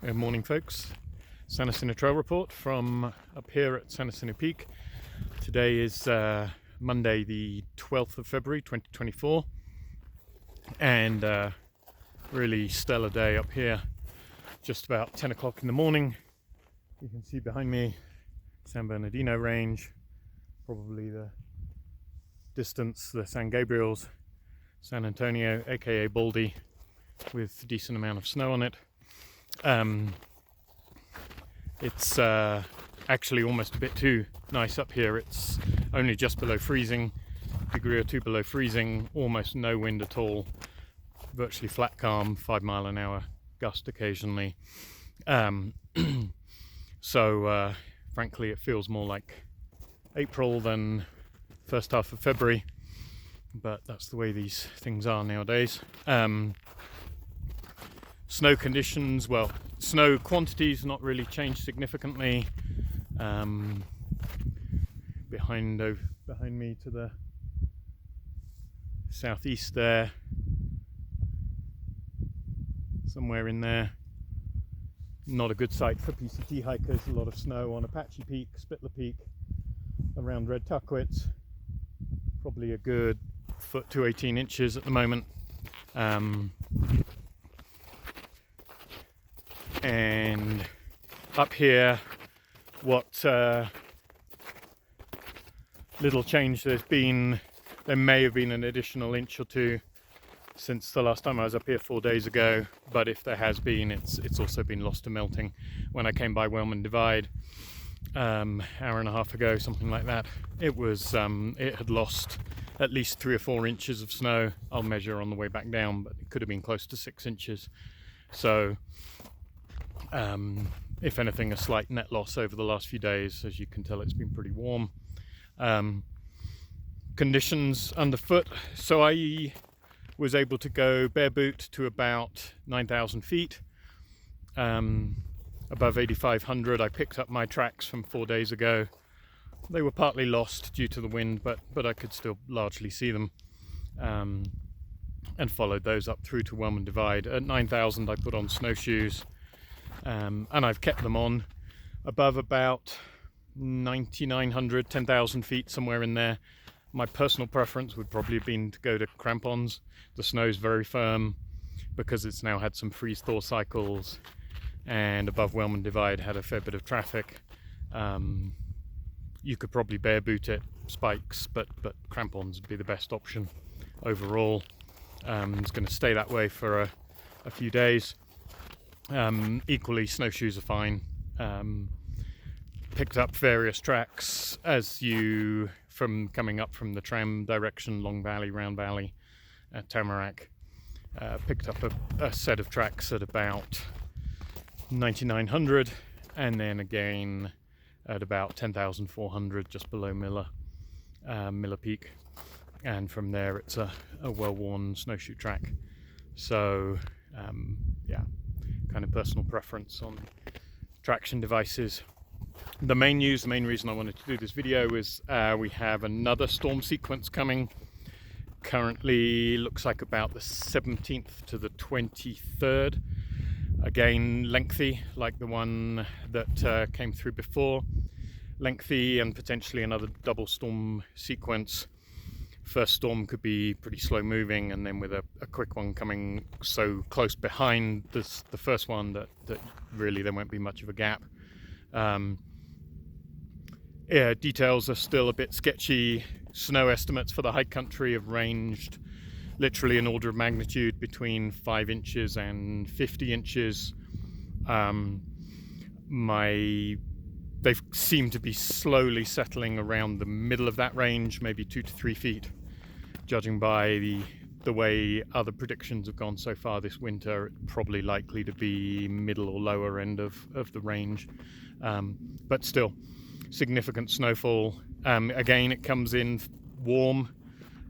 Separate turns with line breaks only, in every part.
Good morning, folks. Jacinto Trail Report from up here at Jacinto Peak. Today is Monday the 12th of February 2024 and really stellar day up here. Just about 10 o'clock in the morning. You can see behind me San Bernardino range, probably the distance, the San Gabriel's, San Antonio aka Baldy, with a decent amount of snow on it. It's actually almost a bit too nice up here. It's only just below freezing, degree or two below freezing, almost no wind at all, virtually flat calm, 5 mile an hour gust occasionally. So frankly it feels more like April than first half of February, but that's the way these things are nowadays. Snow conditions, well, snow quantities not really changed significantly. Behind me to the southeast there, somewhere in there, not a good site for PCT hikers. A lot of snow on Apache Peak, Spitler Peak, around Red Tuckwitz, probably a good foot to 18 inches at the moment. And up here, what little change there may have been an additional inch or two since the last time I was up here 4 days ago, but if there has been, it's also been lost to melting. When I came by Wellman Divide hour and a half ago, something like that, it had lost at least 3 or 4 inches of snow. I'll measure on the way back down, but it could have been close to 6 inches. So if anything, a slight net loss over the last few days. As you can tell, it's been pretty warm. Conditions underfoot, so I was able to go bare boot to about 9,000 feet, above 8,500. I picked up my tracks from 4 days ago. They were partly lost due to the wind, but I could still largely see them, and followed those up through to Wellman Divide. At 9,000 I put on snowshoes, and I've kept them on above about 9,900, 10,000 feet, somewhere in there. My personal preference would probably have been to go to crampons. The snow's very firm because it's now had some freeze-thaw cycles, and above Wellman Divide had a fair bit of traffic. You could probably bare boot it, spikes, but crampons would be the best option overall. It's going to stay that way for a few days. Equally, snowshoes are fine. Picked up various tracks from coming up from the tram direction, Long Valley, Round Valley, Tamarack. Picked up a set of tracks at about 9,900, and then again at about 10,400, just below Miller Peak. And from there it's a well-worn snowshoe track. So yeah, kind of personal preference on traction devices. The main reason I wanted to do this video is we have another storm sequence coming. Currently looks like about the 17th to the 23rd. Again, lengthy, like the one that came through before. Lengthy and potentially another double storm sequence. First storm could be pretty slow moving, and then with a quick one coming so close behind the first one that really there won't be much of a gap. Yeah, details are still a bit sketchy. Snow estimates for the high country have ranged literally an order of magnitude between 5 inches and 50 inches. They seem to be slowly settling around the middle of that range, maybe 2 to 3 feet, judging by the way other predictions have gone so far this winter. Probably likely to be middle or lower end of the range, but still significant snowfall. Again, it comes in warm.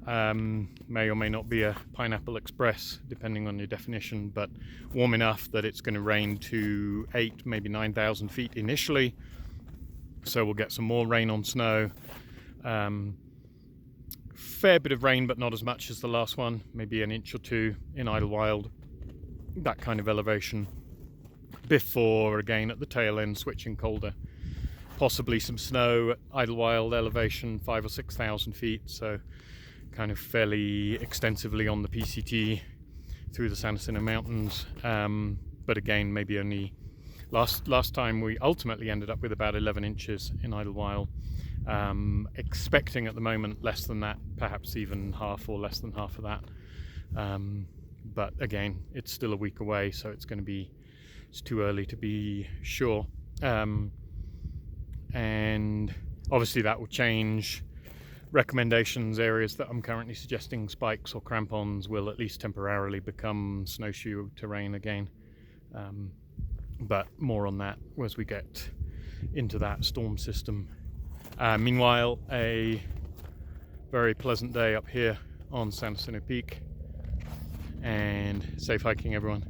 May or may not be a Pineapple Express depending on your definition, but warm enough that it's going to rain to 8, maybe 9,000 feet initially. So we'll get some more rain on snow. Fair bit of rain, but not as much as the last one, maybe an inch or two in Idlewild, that kind of elevation. before again at the tail end switching colder. Possibly some snow at Idlewild elevation 5,000 or 6,000 feet, so kind of fairly extensively on the PCT through the San Jacinto Mountains, but again maybe only last time we ultimately ended up with about 11 inches in Idlewild. Expecting at the moment less than that, perhaps even half or less than half of that, but again it's still a week away, so it's too early to be sure. And obviously that will change recommendations. Areas that I'm currently suggesting spikes or crampons will at least temporarily become snowshoe terrain again, but more on that as we get into that storm system. Meanwhile, a very pleasant day up here on San Jacinto Peak, and safe hiking everyone.